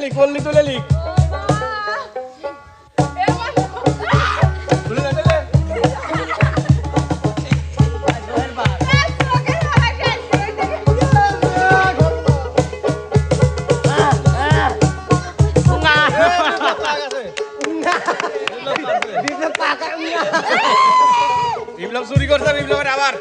লিখ পল্লী তুলে লিখ বিপ্লব চুরি করছে বিপ্লবের আবার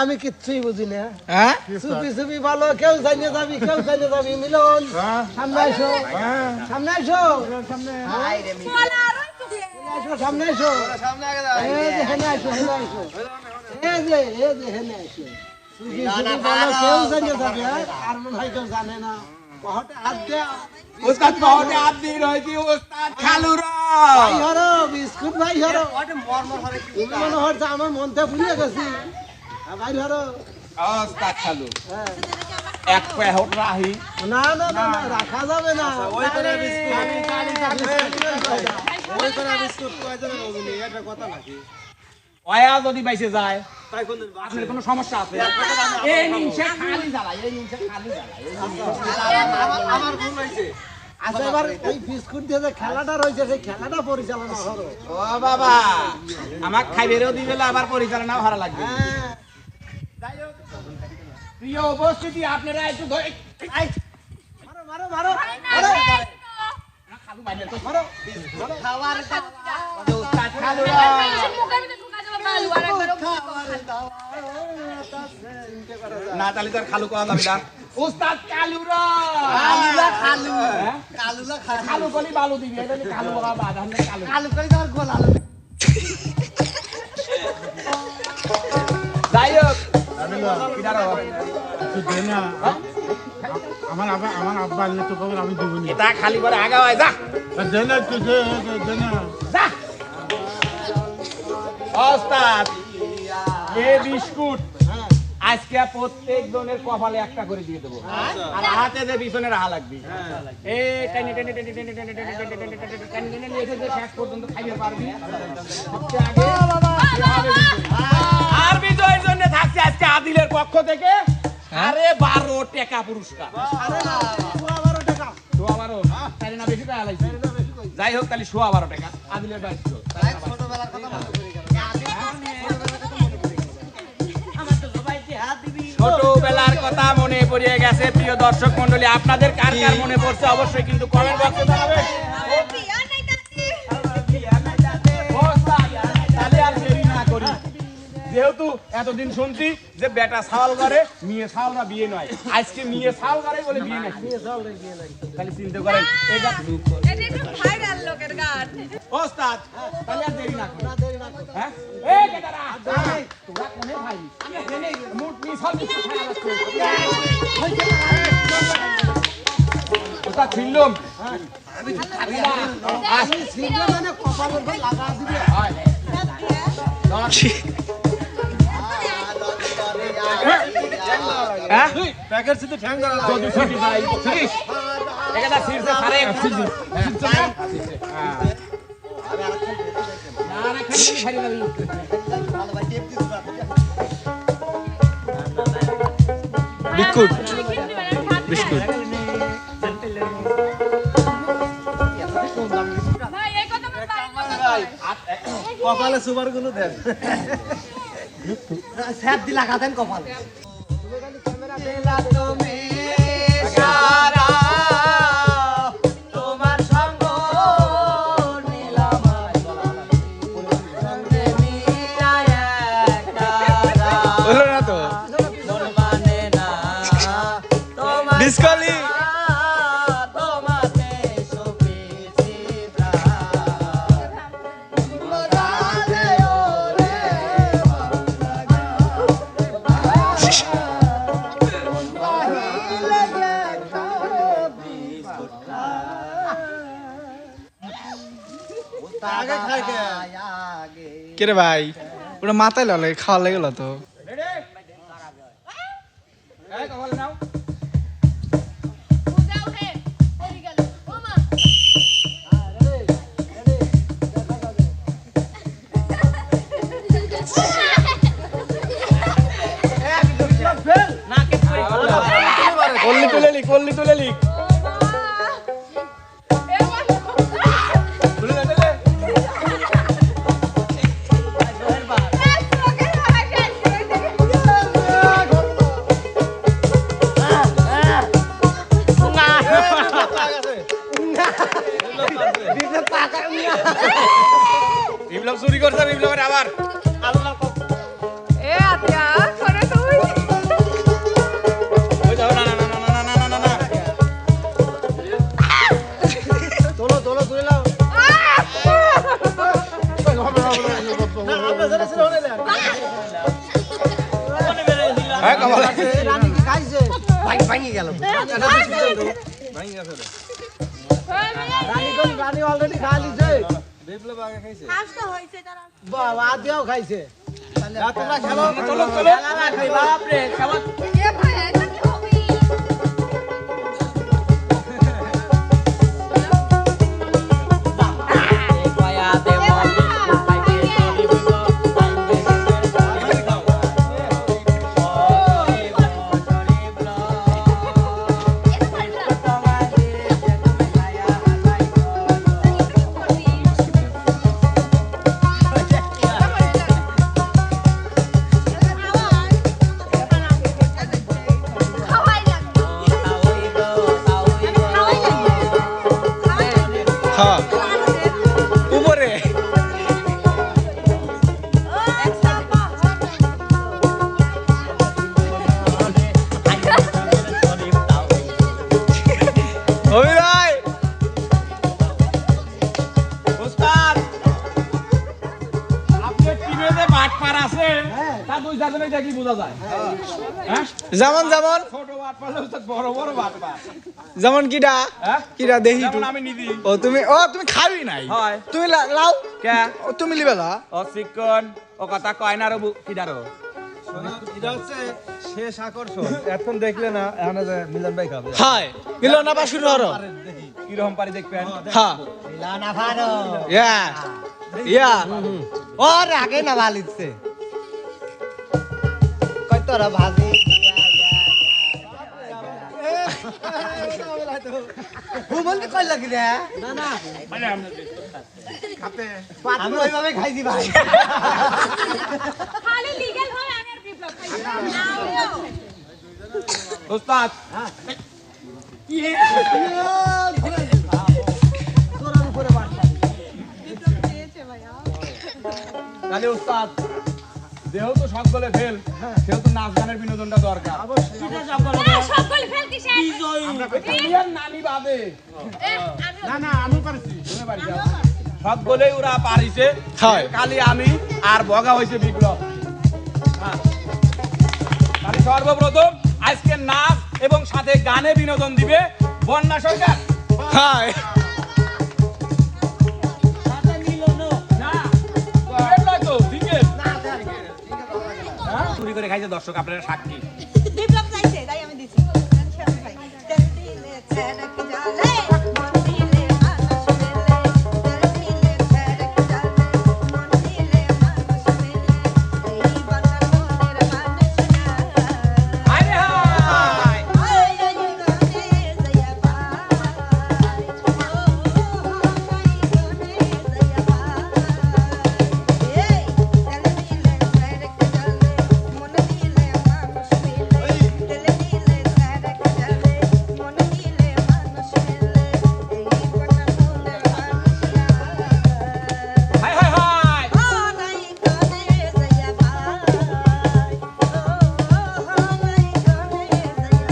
আমি কিচ্ছুই বুঝি না হ্যাঁ সুপি সুপি ভালো কেউ জানিয়ে যাবি মিলন সামনে আসো সামনে আসো সামনে সামনে আসো হেনে আসো সুপি সুপি ভালো কেউ জানিয়ে যাবে আর মনে হয় কেউ জানে না পহটে হাত দে ওস্তাদ পহটে হাত দিয়ে রইছি ওস্তাদ খালুরা ভাই হরো বিস্কুট ভাই হরো ওটা মরমর করে কি মনে হচ্ছে আমার মনটা ভুলে গেছি ভাই হরো ওস্তাদ খালু এক পেহট রাহি না না না রাখা যাবে না ওই করে বিস্কুট কয়জন ওগুলি এটা কথা নাকি ওয়া যদি বাইসে যায় তাই কোন আপনার কোনো সমস্যা আছে এই নিচে খালি জ্বালা আমার ভুল হইছে আচ্ছা এবার এই বিস্কুট দিয়ে যে খেলাটা রয়েছে সেই খেলাটা পরিচালনা করো ও বাবা আমাক খাইবেরও দিবেলা আবার পরিচালনাও হারা লাগবে যাই হোক প্রিয় উপস্থিতি আপনারা একটু মারো খালু বাইরে তো মারো খাওয়ার উস্তাদ খালু কালু আর একবার না তাহলে তার খালু কওয়া যাবে না উস্তাদ কালুরা খালু হ্যাঁ? কালুলা খালু কলি বালু দিবি এটা যে খালু বাবা বাঁধান না কালু কালু করে তোমার গোল আলু যাই হোক কিনারো আমার আব্বা আনলে তো খবর আমি দিব নি এটা খালি করে আগা হয় যা দেনা তো দেনা যা ওস্তাদ এ বিস্কুট আজকে প্রত্যেক জনের কপালে একটা করে দিয়ে দেবো আর হাতে যে পিছনে রাহা লাগবে এই টেনে টেনে টেনে টেনে টেনে টেনে টেনে টেনে টেনে টেনে টেনে নিয়ে এসে যে শেষ পর্যন্ত খাইতে পারবি সবচেয়ে আগে সে হবে বিজয়ী। আর বিজয়ের জন্য থাকছে আজকে আদিলের পক্ষ থেকে আরে 12 টাকা পুরস্কার সোয়া 12 তাই না বেশি টাকা লাগছে যাই হোক তাহলে সোয়া 12 টাকা আদিলের দায়িত্ব ছোটবেলার কথা মনে করি ছোটবেলার কথা মনে পড়ে গেছে প্রিয় দর্শক মণ্ডলী আপনাদের কার কার মনে পড়ছে অবশ্যই কিন্তু কমেন্ট বক্সে জানাবেন তাহলে আর দেরি না করি যেহেতু এতদিন শুনছি যে বেটা ছাওয়াল করে মেয়ে ছাওয়ালরা বিয়ে নয় আজকে মেয়ে ছাওয়াল করে বলে বিয়ে নাই তাহলে চিন্তা করেন এটা এটা একটু ভাইরাল লোকের গান ওস্তাদ তাহলে আর দেরি না করি হ্যাঁ এই বেটারা তোরা কোনে ভাই আমি এখানে মুট মিস হল মিস খাওয়া যাচ্ছে ওস্তাদ ছিললাম আমি সিঙ্গা মানে কপালের উপর লাগা দিবে হ্যাঁ প্যাকেট সিতে ঠ্যাং করা যদি ছুটি ভাই ঠিক এটা সিরসে সারে না না খালি খালি যাবি বিস্কুট বিস্কুট ভাই এই কথা আমার ভাই কপালে সুপার গুলো দেন স্যাপ দি লাগা দেন কপালে তোমার সঙ্গ নিলাম হলো না তো ডিসকালি কে রে ভাই ওটা মাথায় লাগে খাওয়া লেগে গেল তো রেডি এই কপাল নাও উঠে উঠে ওই গেল ও মা কল্লি তুলে লিখ কল্লি তুলে লিখ বিপ্লব চুরি করছে বিপ্লবের আবার এ আতিয়া করে তুই ওই যাও না না না না না না না না তোলো তোলো তুলে নাও না আমরা যেটা ছিল ওনে দেন হ্যাঁ কমাল রানী কি খাইছে ভাঙি গেল রানী অলরেডি খা লিছে হাসতে হইছে তারা বাবা আদিও খাইছে তোমরা খেলো চলো চলো বাপ রে খাওয়া এ ভাই এটা কি হবে নির্বাচনে দেখলি বোঝা যায় হ্যাঁ যেমন যেমন ছোট বাট পারলে উস্তাদ বড় বড় বাট পার যেমন কিডা হ্যাঁ কিডা দেখি যেমন একটু। আমি নিদি তুমি খাবি নাই হয়। তুমি লাও কে ও তুমি লিবেলা ও চিকন ও কথা কয় না রবু কিডারো এটা হচ্ছে শেষ আকর্ষণ এখন দেখলে না এখন যে মিলন ভাই খাবে হাই মিলন না বা শুরু হলো কি রকম পারি দেখবেন হ্যাঁ মিলন ভালো ইয়া ইয়া ওর আগে না ভালিছে কই তোরা ভাজি ঘুমন্তি কই লাগি রে না না আমি ওইভাবে খাইছি ভাই খালি লিগ্যাল হয় আমি আর বিপ্লব খাই উস্তাদ তোরার উপরে বাড়তা তাহলে উস্তাদ যেহেতু সকলে ফেল সেহেতু নাচ গানের বিনোদনটা দরকার সকল ফেল কিসে ইয়ার নানি বাদে না না আমি পারছি শুনে বাড়ি যাও সকলেই ওরা পারিছে হয়। খালি আমি আর বগা হইছে বিপ্লব হ্যাঁ। তাহলে সর্বপ্রথম আজকে নাচ এবং সাথে গানে বিনোদন দিবে বন্যা সরকার হাই না এর নয় তো দিকে হ্যাঁ চুরি করে খাইছে দর্শক আপনারা সাক্ষী বিপ্লব চাইছে তাই আমি দিছি ভাই তেল দিলে ছেড়ক জালে মন দিলে মানুষ মেলে তেল দিলে ছেড়ক জালে মন দিলে মানুষ মেলে এই বাংলার মনের মানুষ না আরে হাই আয় গনে জয়া পাই ও হাই গনে জয়া পাই এই তেল দিলে ছেড়ক জালে মন দিলে মানুষ মেলে তেল দিলে ছেড়ক জালে মন দিলে মানুষ মেলে এই বাংলার মনের মানুষ না হাই হাই হাই হাই গনে জয়া পাই ও হাই গনে জয়া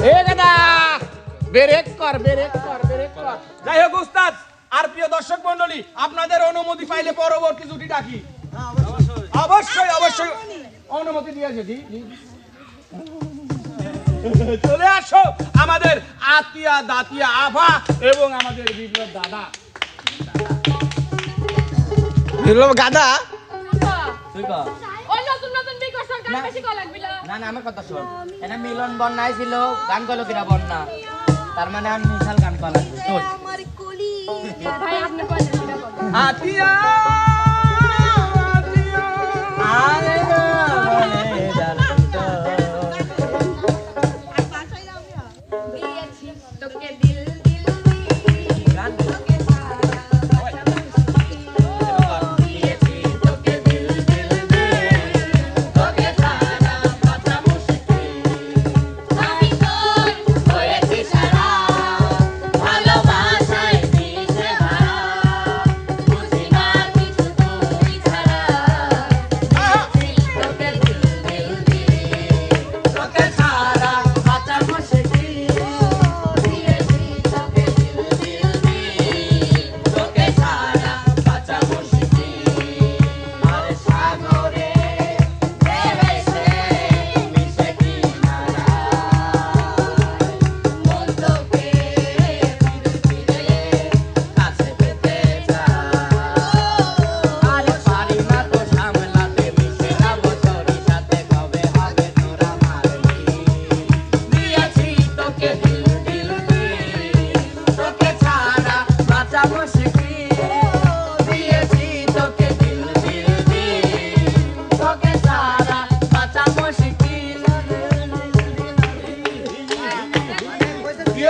এ দাদা ব্রেক কর যাই হোক উস্তাদ আর প্রিয় দর্শক মণ্ডলী আপনাদের অনুমতি পাইলে পরবর্তী জুটি ডাকি অবশ্যই অবশ্যই অনুমতি দিয়েছে চলে আসো আমাদের আতিয়া দাতিয়া আভা এবং আমাদের বিপ্লব দাদা বিপ্লব গাদা ওই নতুন নতুন বিকট সরকার বেশি কল লাগবিলা না না আমার কথা শোন এটা মিলন বন্যা ছিল গান কইলো কিরা বন্যা তার মানে আমি মিশাল গান করা লাগবে শোন আমার কুলি ভাই আপনি কল দিবেন আতিয়া আরে না বলে ডালটা দিয়েছি তোকে দিল দিল গান তোকে সারা দিয়েছি তোকে দিল দিল তোকে সারা কথা মুশকিল আমি তোর হয়েছি সারা ভালোবাসায় দিশে হারা বুঝি না কিছু তুই ছাড়া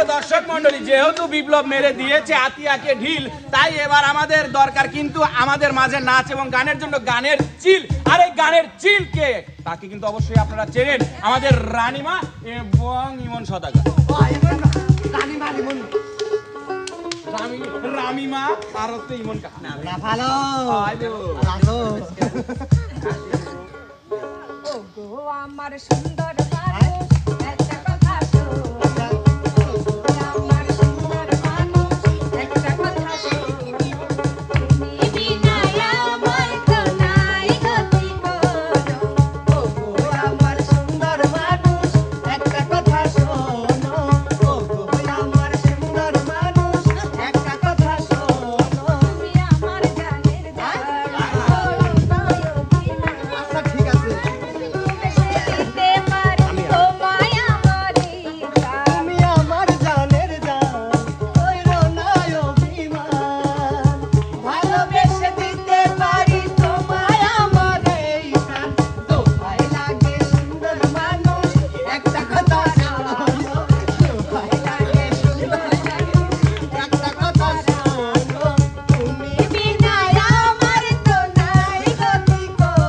প্রিয় দর্শক মন্ডলী, যেহেতু বিপ্লব মেরে দিয়েছে আতিয়াকে ঢিল, তাই এবার আমাদের দরকার কিন্তু আমাদের মাঝে নাচ এবং গানের জন্য গানের চিল। আর এই গানের চিল কে, তাকে কিন্তু অবশ্যই আপনারা চেনেন, আমাদের রানীমা এবং ইমন সদাগর। রামিমা আর হচ্ছে ইমন কাকা। ভালো ও গো আমার সুন্দর মানুষ একটা কথা শোন আমার সুন্দর মানুষ একটা কথা শোন তুমি বিনা আমার তো নাই গতি কোনো ও গো আমার সুন্দর মানুষ একটা কথা শোন ও গো আমার সুন্দর মানুষ একটা কথা শোন তুমি আমার জানের জান আচ্ছা ঠিক আছে দিতে পারি তোমায় আমারি তুমি আমার জানের জান কইরো না অভিমান ভালোবেসে দিতে পারি তোমায় আমার এই প্রাণ দোহাই লাগে সুন্দর মানুষ একটা কথা শোনো দোহাই লাগে সুন্দর মানুষ একটা কথা শোনো তুমি বিনা আমার তো নাই গতি কোনো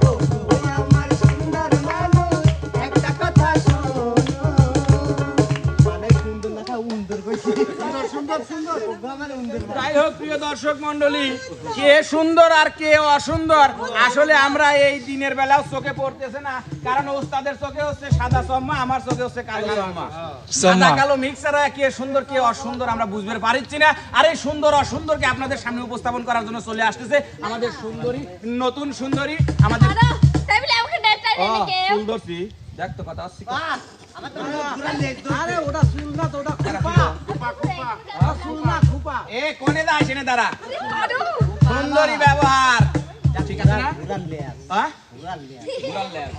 ও গো আমার সুন্দর মানুষ একটা কথা শোনো মানে সুন্দর না উন্দর কইছি সুন্দর সুন্দর মানে উন্দর যাই হোক প্রিয় দর্শক মন্ডলী, কে সুন্দর আর কে অসুন্দর আসলে আমরা এই দিনের বেলাও চোখে পড়তেছে না, কারণ ওস্তাদের চোখে হচ্ছে সাদা চম্মা, আমার চোখে হচ্ছে কালো চম্মা। সাদা কালো মিক্সার হয়, কে সুন্দর কে অসুন্দর আমরা বুঝতে পারছি না। আর এই সুন্দর অসুন্দরকে আপনাদের সামনে উপস্থাপন করার জন্য চলে আসতেছে আমাদের সুন্দরী, নতুন সুন্দরী, আমাদের তাই বলে আমাকে ডাক্তার এনেকে সুন্দরী। দেখ তো কথা আসছে কি? আরে ওটা চুল না তো ওটা খুপা চুল না খুপা এ কোনে দা এখানে দাঁড়া, আরো সুন্দরী ব্যবহার ঠিক আছে না? উড়াল লেয়ার হ্যাঁ উড়াল লেয়ার উড়াল লেয়ার।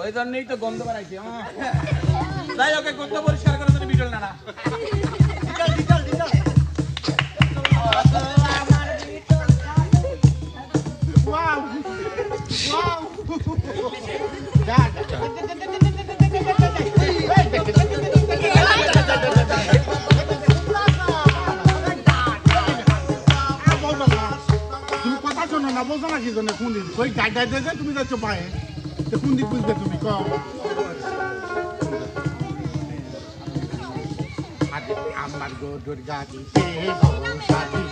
ওই জন্যই তো গন্ধ বাড়াইছে। যাই ওকে গন্ধ পরিষ্কার করার জন্য বিটল না ওয়াও ওয়াও তুমি কথা শোনো না, বোঝো না কি জন্য কোন দিক ওই গাই গাই দিয়ে তুমি যাচ্ছ পায়ে, তো কোন দিক বুঝবে তুমি কও? আমার গোদর গাড়িতে বসাদি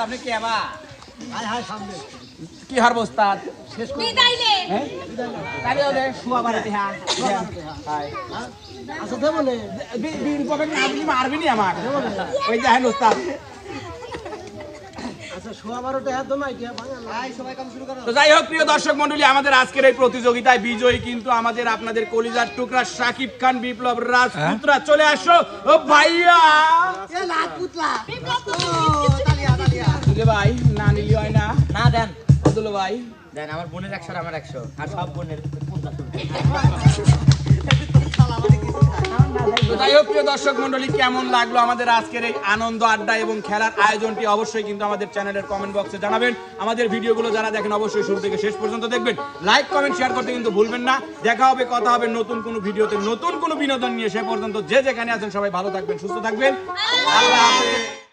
আপনি কি আবা হায় হায় সামনে কি হার বস্তাদ বিদায় নে হ্যাঁ তাই ওরে শুয়া বাড়াতে হ্যাঁ হাই আচ্ছা দেবো নে বীর পকেট না আপনি মারবি নি আমার ওই দেখেন ওস্তাদ। আচ্ছা শোয়া 12টা একদম আইডিয়া ভাঙা নাই সবাই কাম শুরু করো। তো যাই হোক প্রিয় দর্শক মন্ডলী, আমাদের আজকের এই প্রতিযোগিতায় বিজয়ী কিন্তু আমাদের আপনাদের কলিজার টুকরা শাকিব খান বিপ্লব রাজপুতরা। চলে আসো ও ভাইয়া এ রাজপুতলা তুলে ভাই না নিলি হয় না না দেন দুলো ভাই দেন, আমার বোনের 100 আর আমার 100 আর সব বোনের 50 তো যাই হোক প্রিয় দর্শক মন্ডলী, কেমন লাগলো আমাদের আজকের এই আনন্দ আড্ডা এবং খেলার আয়োজনটি অবশ্যই কিন্তু আমাদের চ্যানেলের কমেন্ট বক্সে জানাবেন। আমাদের ভিডিওগুলো যারা দেখেন অবশ্যই শুরু থেকে শেষ পর্যন্ত দেখবেন, লাইক কমেন্ট শেয়ার করতে কিন্তু ভুলবেন না। দেখা হবে, কথা হবে নতুন কোনো ভিডিওতে, নতুন কোনো বিনোদন নিয়ে। সে পর্যন্ত যে যেখানে আছেন সবাই ভালো থাকবেন, সুস্থ থাকবেন। আল্লাহ হাফেজ।